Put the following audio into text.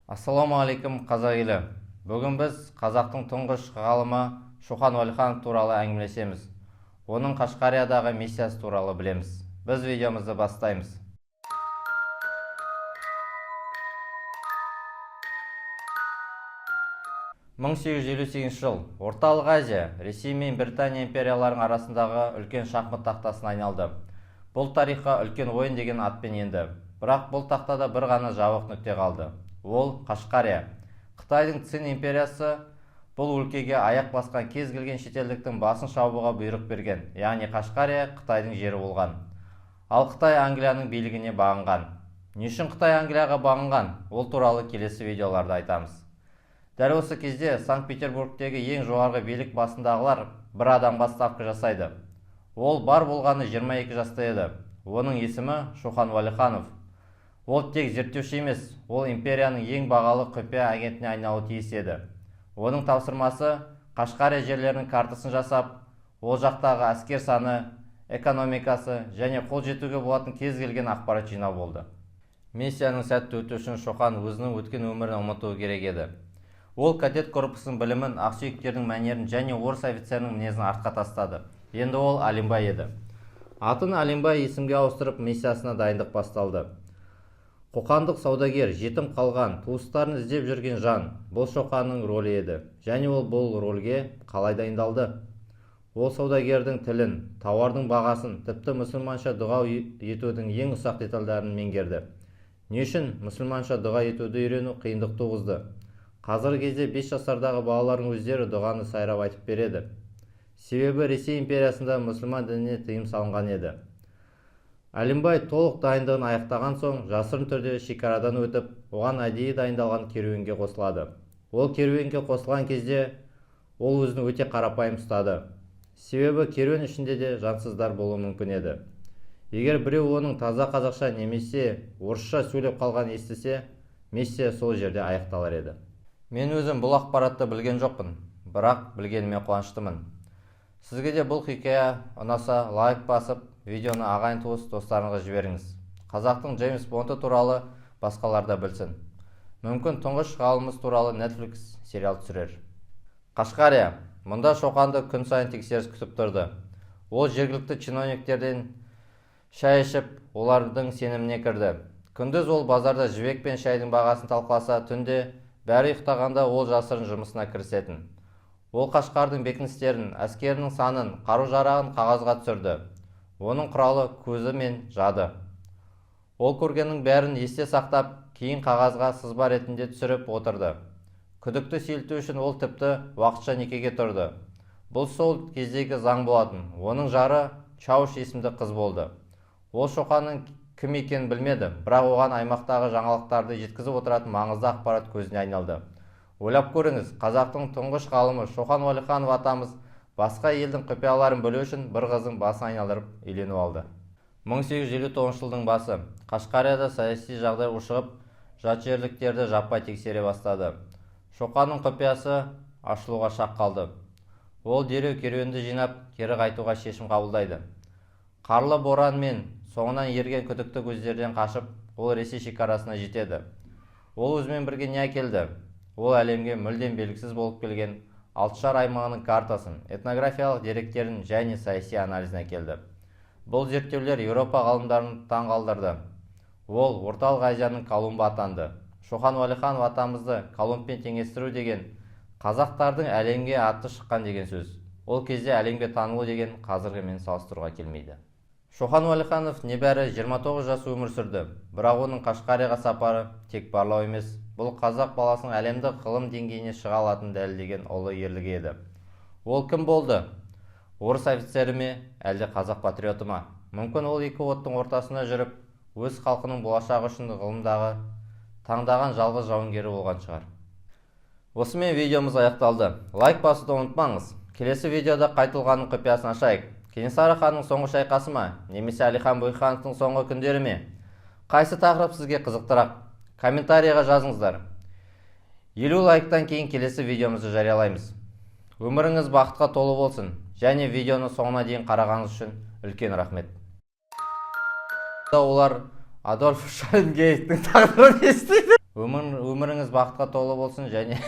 Ассаламуалейкум қазақ елі. Бүгін біз қазақтың тұңғыш ғалымы Шоқан Уәлиханов туралы әңгімелесеміз. Оның Қашқариядағы миссиясы туралы білеміз. Біз видеомызды бастаймыз. (1858 жыл) Орталық Азия, Ресей мен Британия империяларының арасындағы үлкен шахмат тақтасына айналды. Бұл тарихқа үлкен ойын деген атпен енді. Бірақ бұл тақтада бір ғана жабық нүкте қалды. Ол Қашқария. Қытайдың Цин империясы бұл өлкеге аяқ басқан кез келген шетелдіктің басын шабуға бұйрық берген, яғни Қашқария Қытайдың жері болған. Ал Қытай Англияның билігіне бағынған. Не үшін Қытай Англияға бағынған? Ол туралы келесі видеоларда айтамыз. Дәл осы кезде Санкт-Петербургтегі ең жоғарғы билік басындағылар бір адамға ставка жасайды. Ол бар болғаны 22 жаста еді. Оның есімі Шоқан Уәлиханов. Ол тек зерттеуші емес, ол империяның ең бағалы құпия агентіне айналуы тиіс еді. Оның тапсырмасы Қашқария жерлерінің картасын жасап, ол жақтағы әскер саны, экономикасы және қол жетуге болатын кез келген ақпарат жинау болды. Миссияның сәтті өту үшін Шоқан өзінің өткен өмірін ұмытуы керек еді. Ол кадет корпусының білімін, ақсүйектердің мәнерін және орыс офицерінің мінезін артқа тастады. Енді ол Алимбай еді. Атын Алимбай есімге ауыстырып, миссиясына дайындық басталды. Қоқандық саудагер, жетім қалған, туыстарын іздеп жүрген жан, бұл Шоқанның рөлі еді. Және ол бұл рөлге қалай дайындалды? Ол саудагердің тілін, тауардың бағасын, тіпті мұсылманша дұға етудің ең ұсақ детальдарын меңгерді. Не үшін мұсылманша дұға етуді үйрену қиындық туғызды? Қазіргі кезде 5 жасардағы балалардың өздері дұғаны сайрап айтып береді. Себебі Ресей империясында мұсылман дініне тыйым салынған еді. Алимбай толық дайындығын аяқтаған соң жасырын түрде шекарадан өтіп, оған әдейі дайындалған керуенге қосылады. Ол керуенге қосылған кезде ол өзін өте қарапайым ұстады. Себебі керуен ішінде де жансыздар болуы мүмкін еді. Егер біреу оның таза қазақша немесе орысша сөйлеп қалған естісе, миссия сол жерде аяқталар еді. Мен өзім бұл ақпаратты білген жоқпын, бірақ білгеніме қуаныштымын. Сізге де бұл хикая ұнаса, лайк басып, видеоны ағайын туыс достарыңызға жіберіңіз. Қазақтың Джеймс Бонды туралы басқалар да білсін. Мүмкін тұңғыш ғалымыз туралы Netflix сериал түсірер. Қашқария. Мұнда Шоқанды күн сайын тексеріс күтіп тұрды. Ол жергілікті чиновниктерден шай ішіп, олардың сеніміне кірді. Күндіз ол базарда жібек пен шайдың бағасын талқыласа, түнде бәрі ұйықтағанда ол жасырын жұмысына кірісетін. Ол Қашқардың бекіністерін, әскерінің санын, қару-жарағын қағазға түсірді. Оның құралы көзі мен жады. Ол көргеннің бәрін есте сақтап, кейін қағазға сызба ретінде түсіріп отырды. Күдікті сейілту үшін ол тіпті уақытша некеге тұрды. Бұл сол кездегі заң болатын. Оның жары Чауш есімді қыз болды. Ол Шоқанның кім екенін білмеді, бірақ оған аймақтағы жаңалықтарды жеткізіп отыратын маңызды ақпарат көзіне айналды. Ойлап көріңіз, қазақтың тұңғыш ғалымы Шоқан Уәлиханов атамыз басқа елдің құпияларын білу үшін бір қыздың басын айналдырып үйленіп алды. 1859 жылдың басы. Қашқарияда саяси жағдай ушығып, жат жерліктерді жаппай тексере бастады. Шоқанның құпиясы ашылуға шақ қалды. Ол дереу керуенді жинап, кері қайтуға шешім қабылдайды. Қарлы боран мен соңынан ерген күдікті көздерден қашып, ол Ресей шекарасына жетеді. Ол өзімен бірге не әкелді? Ол әлемге мүлдем белгісіз болып келген Алтышар аймағының картасын, этнографиялық деректерін және саяси анализін әкелді. Бұл зерттеулер Еуропа ғалымдарын таңғалдырды. Ол Орталық Азияның Колумбы атанды. Шоқан Уәлиханов атамызды Колумбпен теңестіру деген қазақтардың әлемге аты шыққан деген сөз. Ол кезде әлемге танылу деген қазіргімен салыстыруға келмейді. Шоқан Уәлиханов небәрі 29 жас өмір сүрді, бірақ оның Қашқарияға сапары тек барлау емес, бұл қазақ баласының әлемдік ғылым деңгейіне шыға алатынын дәлелдеген ұлы ерлігі еді. Ол кім болды? Орыс офицері ме, әлде қазақ патриоты ма? Мүмкін ол екі оттың ортасында жүріп, өз халқының болашағы үшін ғылымдағы таңдаған жалғыз жауынгері болған шығар. Осымен видеомыз аяқталды. Лайк басуды ұмытпаңыз. Келесі видеода қайтылғанның құпиясын ашайық. Кенесары ханның соңғы шайқасы ма, немесе Әлихан Бөкейхановтың соңғы күндері ме? Қайсы тақырып сізге қызықтырақ? Комментарийға жазыңыздар. 50 лайктан кейін келесі видеомызды жариялаймыз. Өміріңіз бақытқа толы болсын, және видеоны соңына дейін қарағаныңыз үшін үлкен рахмет. Олар Адольф Шальнгейттің тағдырын естиді. өміріңіз бақытқа толы болсын және